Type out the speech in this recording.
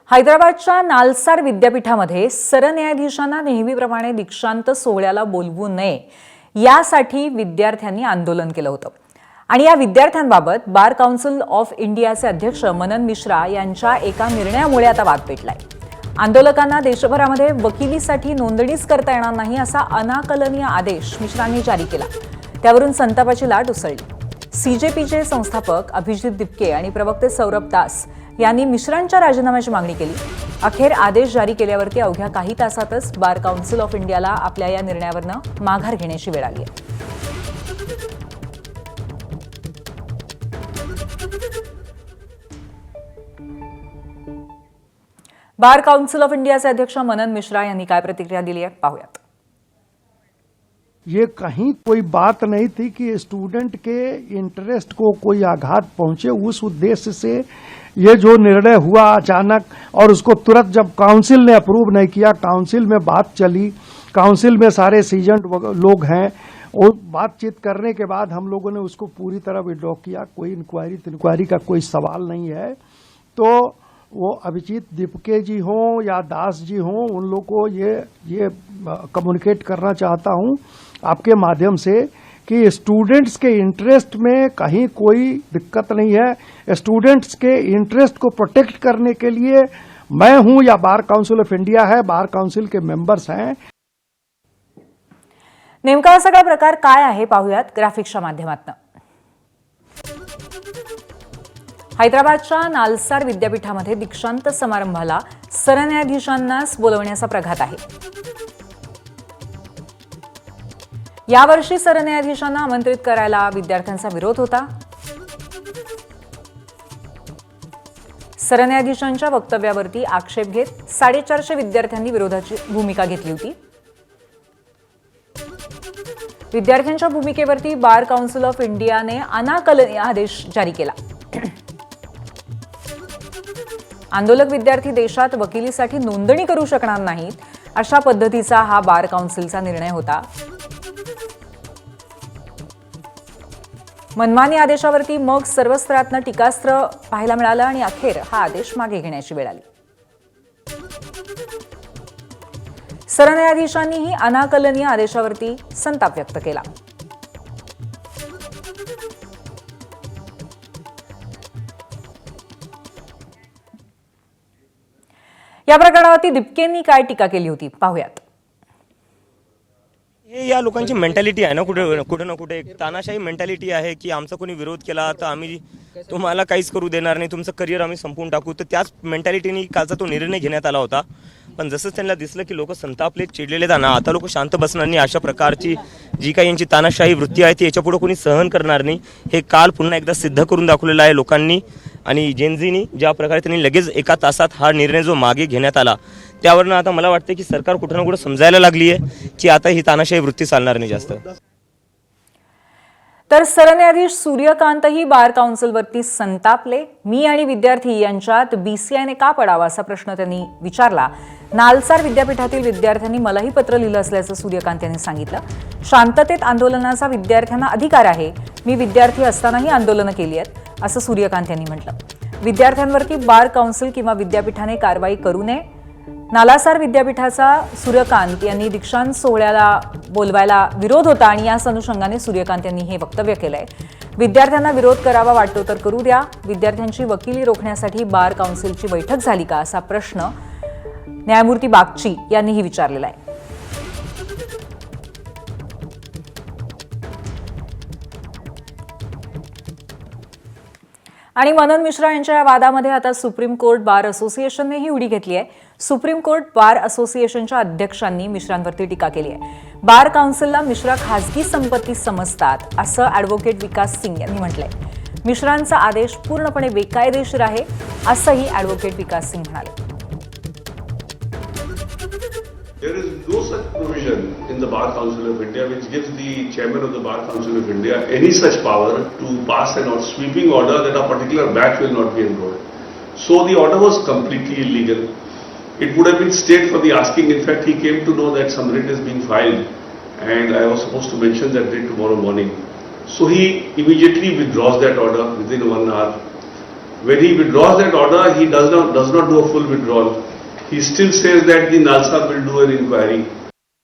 हैदराबादच्या नालसार विद्यापीठामध्ये सरन्यायाधीशांना नेहमीप्रमाणे दीक्षांत सोहळ्याला बोलवू नये यासाठी विद्यार्थ्यांनी आंदोलन केलं होतं आणि या विद्यार्थ्यांबाबत बार काउन्सिल ऑफ इंडियाचे अध्यक्ष मनन मिश्रा यांच्या एका निर्णयामुळे आता वाद पेटलाय। आंदोलकांना देशभरामध्ये वकिलीसाठी नोंदणीच करता येणार नाही असा अनाकलनीय आदेश मिश्रांनी जारी केला। त्यावरून संतापाची लाट उसळली। सीजेपीचे संस्थापक अभिजित दिपके आणि प्रवक्ते सौरभ दास यांनी मिश्रांच्या राजीनाम्याची मागणी केली। अखेर आदेश जारी केल्यावरती अवघ्या काही तासातच बार काउन्सिल ऑफ इंडियाला आपल्या या निर्णयावरनं माघार घेण्याची वेळ आली आहे। बार काउन्सिल ऑफ इंडियाचे अध्यक्ष मनन मिश्रा यांनी काय प्रतिक्रिया दिली आहे पाहूयात। ये कहीं कोई बात नहीं थी कि स्टूडेंट के इंटरेस्ट को कोई आघात पहुंचे। उस उद्देश्य से ये जो निर्णय हुआ अचानक और उसको तुरंत जब काउंसिल ने अप्रूव नहीं किया, काउंसिल में बात चली, काउंसिल में सारे सीजन लोग हैं और बातचीत करने के बाद हम लोगों ने उसको पूरी तरह विड्रॉ किया। कोई इंक्वायरी का कोई सवाल नहीं है। तो वो अभिजीत दिपके जी हों या दास जी हों, उन लोग को ये कम्युनिकेट करना चाहता हूं आपके माध्यम से कि स्टूडेंट्स के इंटरेस्ट में कहीं कोई दिक्कत नहीं है। स्टूडेंट्स के इंटरेस्ट को प्रोटेक्ट करने के लिए मैं हूं या बार काउंसिल ऑफ इंडिया है, बार काउंसिल के मेंबर्स हैं। नेमका हा सगळा प्रकार काय आहे पाहूयात ग्राफिक्सच्या माध्यमातून। हैदराबादच्या नालसार विद्यापीठामध्ये दीक्षांत समारंभाला सरन्यायाधीशांनाच बोलवण्याचा प्रघात आहे। यावर्षी सरन्यायाधीशांना आमंत्रित करायला विद्यार्थ्यांचा विरोध होता। सरन्यायाधीशांच्या वक्तव्यावरती आक्षेप घेत 450 विद्यार्थ्यांनी विरोधाची भूमिका घेतली होती। विद्यार्थ्यांच्या भूमिकेवरती बार काउन्सिल ऑफ इंडियाने अनाकलनीय आदेश जारी केला। आंदोलक विद्यार्थी देशात वकिलीसाठी नोंदणी करू शकणार नाहीत अशा पद्धतीचा हा बार काउन्सिलचा निर्णय होता। मनमानी आदेशावरती मग सर्व स्तरातनं टीकास्त्र पाहायला मिळालं आणि अखेर हा आदेश मागे घेण्याची वेळ आली। सरन्यायाधीशांनीही अनाकलनीय आदेशावरती संताप व्यक्त केला। या प्रकरणावरती दिपकेंनी काय टीका केली होती पाहूयात। हे या लोकांची मेंटॅलिटी आहे ना, कुठे ना कुठे एक तानाशाही मेंटॅलिटी आहे की आमचा कोणी विरोध केला तर आम्ही तुम्हाला काहीच करू देणार नाही, तुमचं करिअर आम्ही संपवून टाकू। तर त्याच मेंटॅलिटीने कालचा तो निर्णय घेण्यात आला होता। पण जसंच त्यांना दिसलं की लोक संतापले, चिडलेले आहेत ना, आता लोक शांत बसणार नाही। अशा प्रकारची जी काही यांची तानाशाही वृत्ती आहे ती याच्यापुढे कोणी सहन करणार नाही। हे काल पुन्हा एकदा सिद्ध करून दाखवलेलं आहे लोकांनी आणि जेनझीनी ज्या प्रकारे त्यांनी लगेच एका तासात हा निर्णय जो मागे घेण्यात आला त्यावरनं आता मला वाटतं की सरकार कुठं ना कुठं समजायला लागली आहे की आता ही तानाशाही वृत्ती चालणार नाही जास्त। तर सरन्यायाधीश सूर्यकांतही बार काउन्सिलवरती संतापले। मी आणि विद्यार्थी यांच्यात बीसीआयने का पडावा असा प्रश्न त्यांनी विचारला। नालसार विद्यापीठातील विद्यार्थ्यांनी मलाही पत्र लिहिलं असल्याचं सूर्यकांत यांनी सांगितलं। शांततेत आंदोलनाचा विद्यार्थ्यांना अधिकार आहे। मी विद्यार्थी असतानाही आंदोलनं केली आहेत असं सूर्यकांत यांनी म्हटलं। विद्यार्थ्यांवरती बार काउन्सिल किंवा विद्यापीठाने कारवाई करू नये। नालसार विद्यापीठाचा सूर्यकांत यांनी दीक्षांत सोहळ्याला बोलवायला विरोध होता आणि याच अनुषंगाने सूर्यकांत यांनी हे वक्तव्य केलंय। विद्यार्थ्यांना विरोध करावा वाटतो तर करू द्या। विद्यार्थ्यांची वकिली रोखण्यासाठी बार काउन्सिलची बैठक झाली का असा प्रश्न न्यायमूर्ती बागची यांनीही विचारलेला आहे। आणि मनन मिश्रा यांच्या या वादामध्ये आता सुप्रीम कोर्ट बार असोसिएशननेही उडी घेतली आहे। सुप्रीम कोर्ट बार असोसिएशनच्या अध्यक्षांनी मिश्रांवरती टीका केली आहे। बार काउन्सिलला मिश्रा खासगी संपत्ती समजतात असं ॲडव्होकेट विकास सिंग यांनी म्हटलंय। मिश्रांचा आदेश पूर्णपणे बेकायदेशीर आहे असंही ॲडव्होकेट विकास सिंग म्हणाले। There is no such provision in the Bar Council of India which gives the chairman of the Bar Council of India any such power to pass an sweeping order that a particular batch will not be enrolled. So the order was completely illegal. It would have been stayed for the asking. In fact, he came to know that some writ is being filed and I was supposed to mention that writ tomorrow morning. So he immediately withdraws that order within 1 hour. when he withdraws that order, he does not do a full withdrawal. He still says that the Nalsa will do an inquiry.